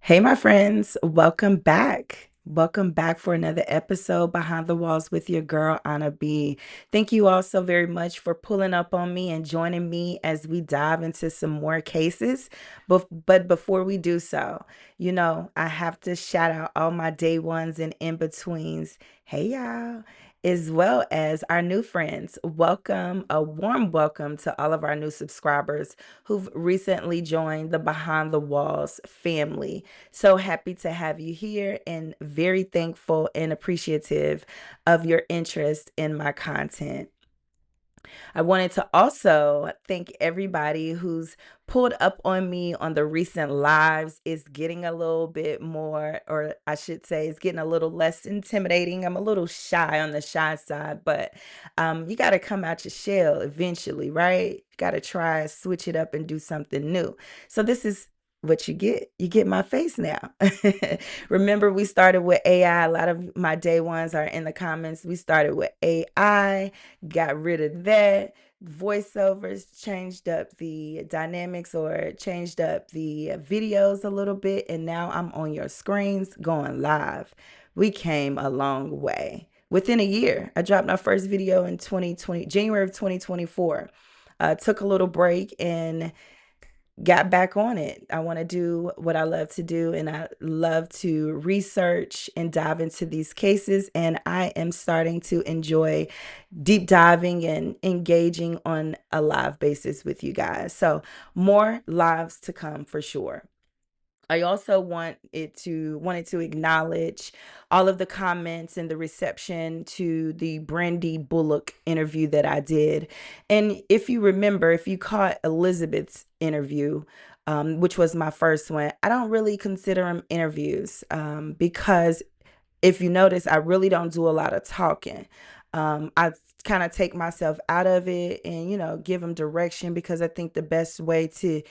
Hey, my friends, welcome back. Welcome back for another episode Behind the Walls with your girl, Anna B. Thank you all so very much for pulling up on me and joining me as we dive into some more cases. But before we do so, I have to shout out all my day ones and in betweens. Hey, y'all, as well as our new friends. Welcome, a warm welcome to all of our new subscribers who've recently joined the Behind the Walls family. So happy to have you here and very thankful and appreciative of your interest in my content. I wanted to also thank everybody who's pulled up on me on the recent lives. It's getting a little bit more, or I should say, it's getting a little less intimidating. I'm a little shy on the shy side, but you got to come out your shell eventually, right? You got to try, switch it up, and do something new. So this is what you get. You get my face now. Remember, we started with AI. A lot of my day ones are in the comments. We started with AI, got rid of that. Voiceovers, changed up the dynamics or changed up the videos a little bit, and now I'm on your screens going live. We came a long way. Within a year, I dropped my first video in 2020, January of 2024. Took a little break and got back on it. I want to do what I love to do, and I love to research and dive into these cases. And I am starting to enjoy deep diving and engaging on a live basis with you guys. So, more lives to come for sure. I also wanted to acknowledge all of the comments and the reception to the Brandy Bullock interview that I did. And if you remember, if you caught Elizabeth's interview, which was my first one, I don't really consider them interviews because if you notice, I really don't do a lot of talking. I kind of take myself out of it and, give them direction because I think the best way to,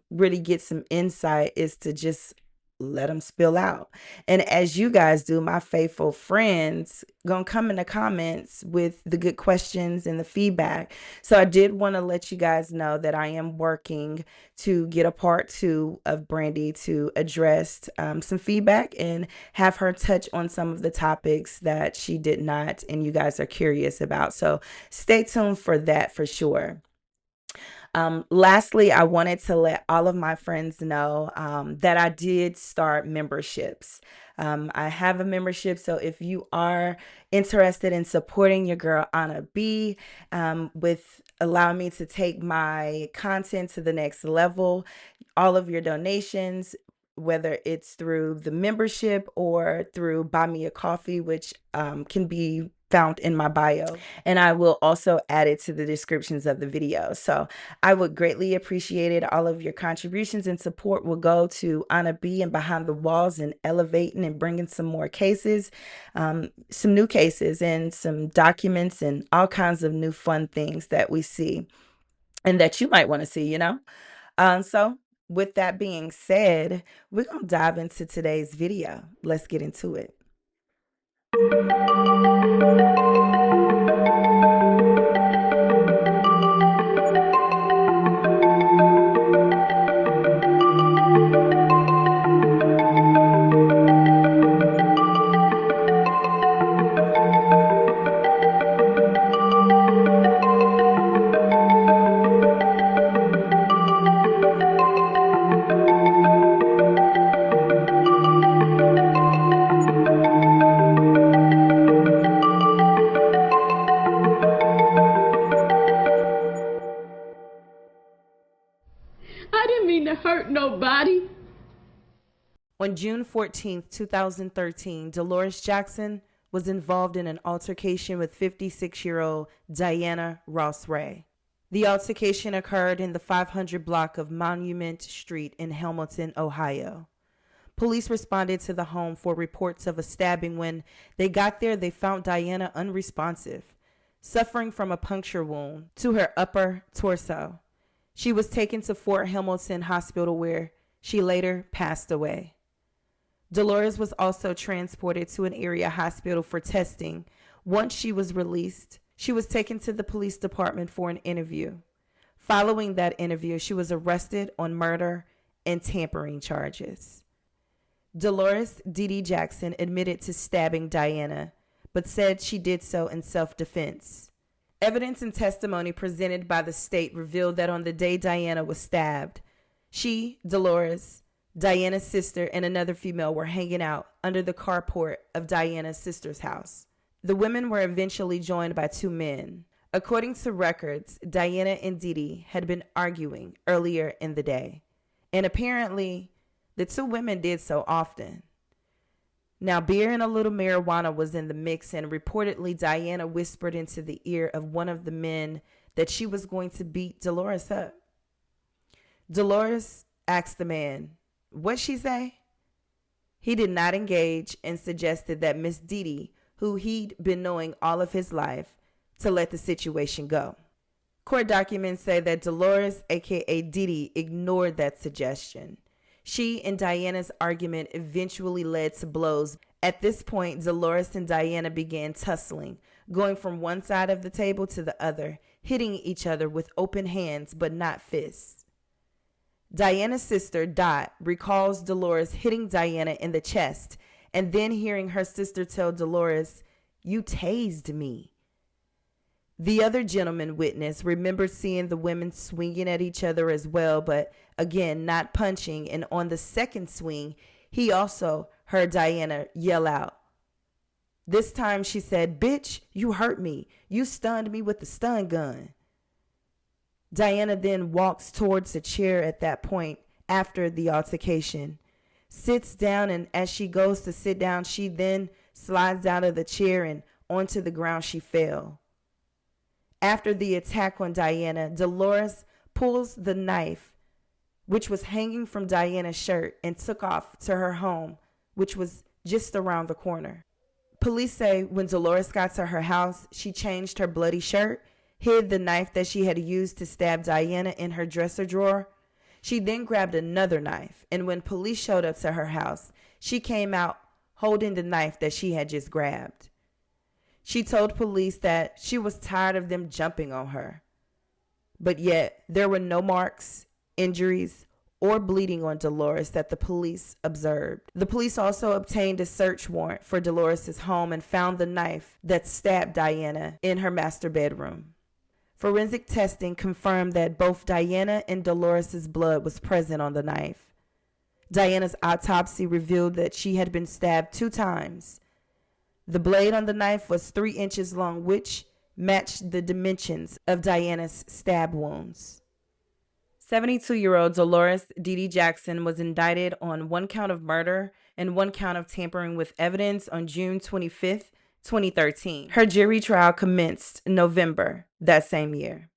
really get some insight is to just let them spill out. And as you guys do, my faithful friends gonna come in the comments with the good questions and the feedback. So I did want to let you guys know that I am working to get a part two of Brandy to address some feedback and have her touch on some of the topics that she did not and you guys are curious about. So stay tuned for that for sure. Lastly, I wanted to let all of my friends know that I did start memberships. I have a membership, so if you are interested in supporting your girl Anna B with allowing me to take my content to the next level, all of your donations, whether it's through the membership or through Buy Me a Coffee, which can be found in my bio. And I will also add it to the descriptions of the video. So I would greatly appreciate it. All of your contributions and support will go to Anna B and Behind the Walls and elevating and bringing some more cases, some new cases and some documents and all kinds of new fun things that we see and that you might want to see. So with that being said, we're going to dive into today's video. Let's get into it. I didn't mean to hurt nobody. On June 14th, 2013, Delores Jackson was involved in an altercation with 56-year-old Diana Ross Ray. The altercation occurred in the 500 block of Monument Street in Hamilton, Ohio. Police responded to the home for reports of a stabbing. When they got there, they found Diana unresponsive, suffering from a puncture wound to her upper torso. She was taken to Fort Hamilton Hospital where she later passed away. Delores was also transported to an area hospital for testing. Once she was released, she was taken to the police department for an interview. Following that interview, she was arrested on murder and tampering charges. Delores Jackson admitted to stabbing Diana, but said she did so in self-defense. Evidence and testimony presented by the state revealed that on the day Diana was stabbed, she, Delores, Diana's sister, and another female were hanging out under the carport of Diana's sister's house. The women were eventually joined by two men. According to records, Diana and Didi had been arguing earlier in the day, and apparently the two women did so often. Now, beer and a little marijuana was in the mix, and reportedly Diana whispered into the ear of one of the men that she was going to beat Delores up. Delores asked the man, "What'd she say?" He did not engage and suggested that Miss Didi, who he'd been knowing all of his life, to let the situation go. Court documents say that Delores, aka Didi, ignored that suggestion. She and Diana's argument eventually led to blows. At this point, Delores and Diana began tussling, going from one side of the table to the other, hitting each other with open hands but not fists. Diana's sister, Dot, recalls Delores hitting Diana in the chest and then hearing her sister tell Delores, "You tased me." The other gentleman witness remembered seeing the women swinging at each other as well, but again, not punching. And on the second swing, he also heard Diana yell out. This time she said, "Bitch, you hurt me. You stunned me with the stun gun." Diana then walks towards a chair at that point after the altercation, sits down, and as she goes to sit down, she then slides out of the chair and onto the ground she fell. After the attack on Diana, Delores pulls the knife, which was hanging from Diana's shirt, and took off to her home, which was just around the corner. Police say when Delores got to her house, she changed her bloody shirt, hid the knife that she had used to stab Diana in her dresser drawer. She then grabbed another knife, and when police showed up to her house, she came out holding the knife that she had just grabbed. She told police that she was tired of them jumping on her. But yet, there were no marks, injuries, or bleeding on Delores that the police observed. The police also obtained a search warrant for Delores' home and found the knife that stabbed Diana in her master bedroom. Forensic testing confirmed that both Diana and Delores' blood was present on the knife. Diana's autopsy revealed that she had been stabbed 2 times. The blade on the knife was 3 inches long, which matched the dimensions of Diana's stab wounds. 72-year-old Delores Jackson was indicted on 1 count of murder and 1 count of tampering with evidence on June 25th, 2013. Her jury trial commenced in November that same year.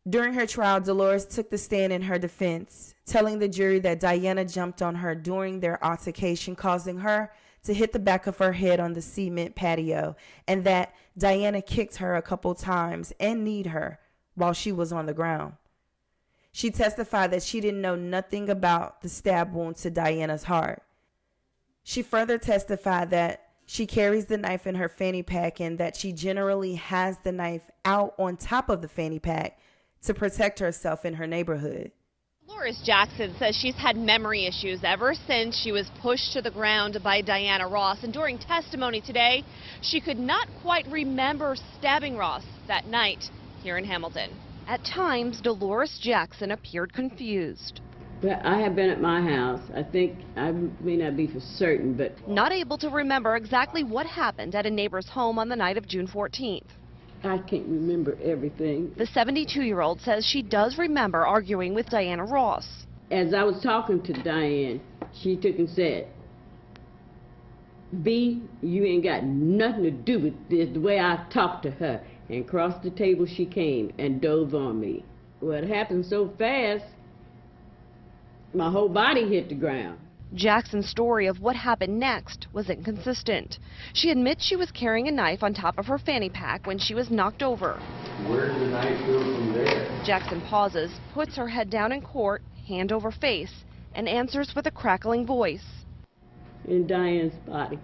During her trial, Delores took the stand in her defense, telling the jury that Diana jumped on her during their altercation, causing her to hit the back of her head on the cement patio, and that Diana kicked her a couple times and kneed her while she was on the ground. She testified that she didn't know nothing about the stab wound to Diana's heart. She further testified that she carries the knife in her fanny pack and that she generally has the knife out on top of the fanny pack to protect herself in her neighborhood. Delores Jackson says she's had memory issues ever since she was pushed to the ground by Diana Ross. And during testimony today, she could not quite remember stabbing Ross that night here in Hamilton. At times, Delores Jackson appeared confused. But I have been at my house. I think I may not be for certain, but Not able to remember exactly what happened at a neighbor's home on the night of June 14th. I can't remember everything. The 72-year-old says she does remember arguing with Diana Ross. As I was talking to Diane, she took and said, "B, you ain't got nothing to do with this," the way I talked to her. And across the table she came and dove on me. Well, it happened so fast, my whole body hit the ground. Jackson's story of what happened next was inconsistent. She admits she was carrying a knife on top of her fanny pack when she was knocked over. Where did the knife go from there? Jackson pauses, puts her head down in court, hand over face, and answers with a crackling voice. In Diane's body.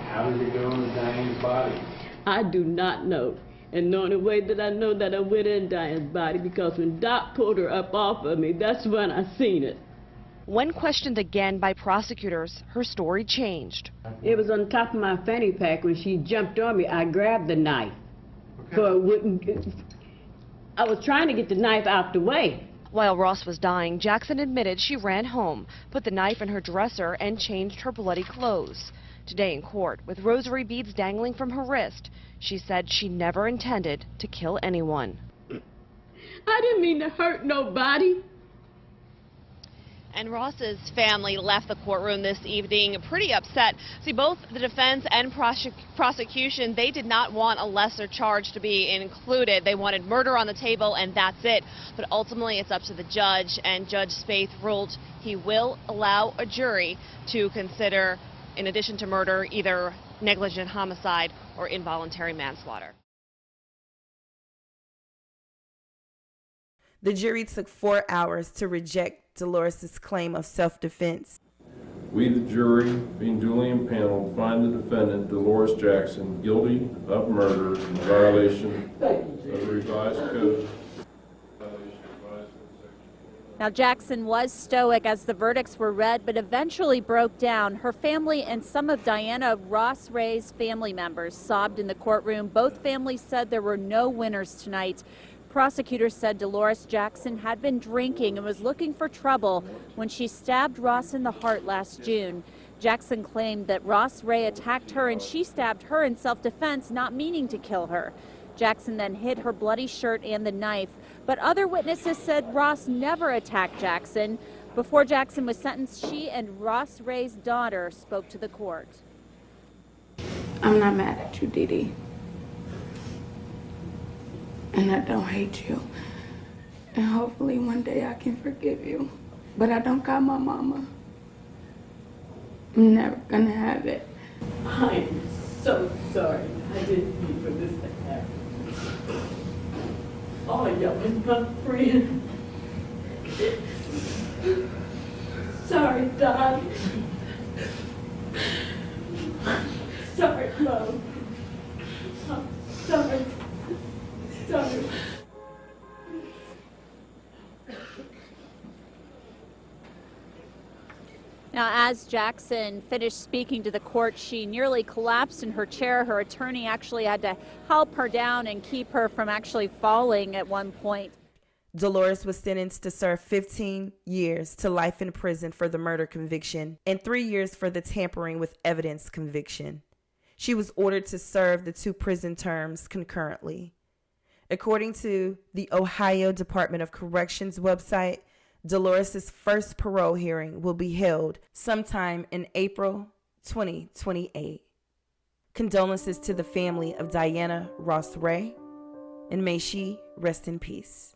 How did it go into Diane's body? I do not know. And the only way that I know that I went in Diane's body because when Doc pulled her up off of me, that's when I seen it. When questioned again by prosecutors, her story changed. It was on top of my fanny pack. When she jumped on me, I grabbed the knife. So it wouldn't, I was trying to get the knife out the way. While Ross was dying, Jackson admitted she ran home, put the knife in her dresser, and changed her bloody clothes. Today in court, with rosary beads dangling from her wrist, she said she never intended to kill anyone. I didn't mean to hurt nobody. And Ross's family left the courtroom this evening pretty upset. See, both the defense and prosecution, they did not want a lesser charge to be included. They wanted murder on the table, and that's it. But ultimately, it's up to the judge, and Judge Spaeth ruled he will allow a jury to consider, in addition to murder, either negligent homicide or involuntary manslaughter. The jury took 4 hours to reject Delores' claim of self-defense. We, the jury, being duly impaneled, find the defendant, Delores Jackson, guilty of murder in violation of the revised code. Now, Jackson was stoic as the verdicts were read, but eventually broke down. Her family and some of Diana Ross Ray's family members sobbed in the courtroom. Both families said there were no winners tonight. Prosecutors said Delores Jackson had been drinking and was looking for trouble when she stabbed Ross in the heart last June. Jackson claimed that Ross Ray attacked her and she stabbed her in self-defense, not meaning to kill her. Jackson then hid her bloody shirt and the knife, but other witnesses said Ross never attacked Jackson. Before Jackson was sentenced, she and Ross Ray's daughter spoke to the court. I'm not mad at you, Dee Dee. And I don't hate you. And hopefully one day I can forgive you. But I don't got my mama. I'm never gonna have it. I am so sorry. I didn't mean for this to happen. All of y'all is my friend. Sorry, Don. Sorry, Mom. I'm sorry. Sorry. Now, as Jackson finished speaking to the court, she nearly collapsed in her chair. Her attorney actually had to help her down and keep her from actually falling at one point. Delores was sentenced to serve 15 years to life in prison for the murder conviction and 3 years for the tampering with evidence conviction. She was ordered to serve the 2 prison terms concurrently. According to the Ohio Department of Corrections website, Delores' first parole hearing will be held sometime in April 2028. Condolences to the family of Diana Ross Ray, and may she rest in peace.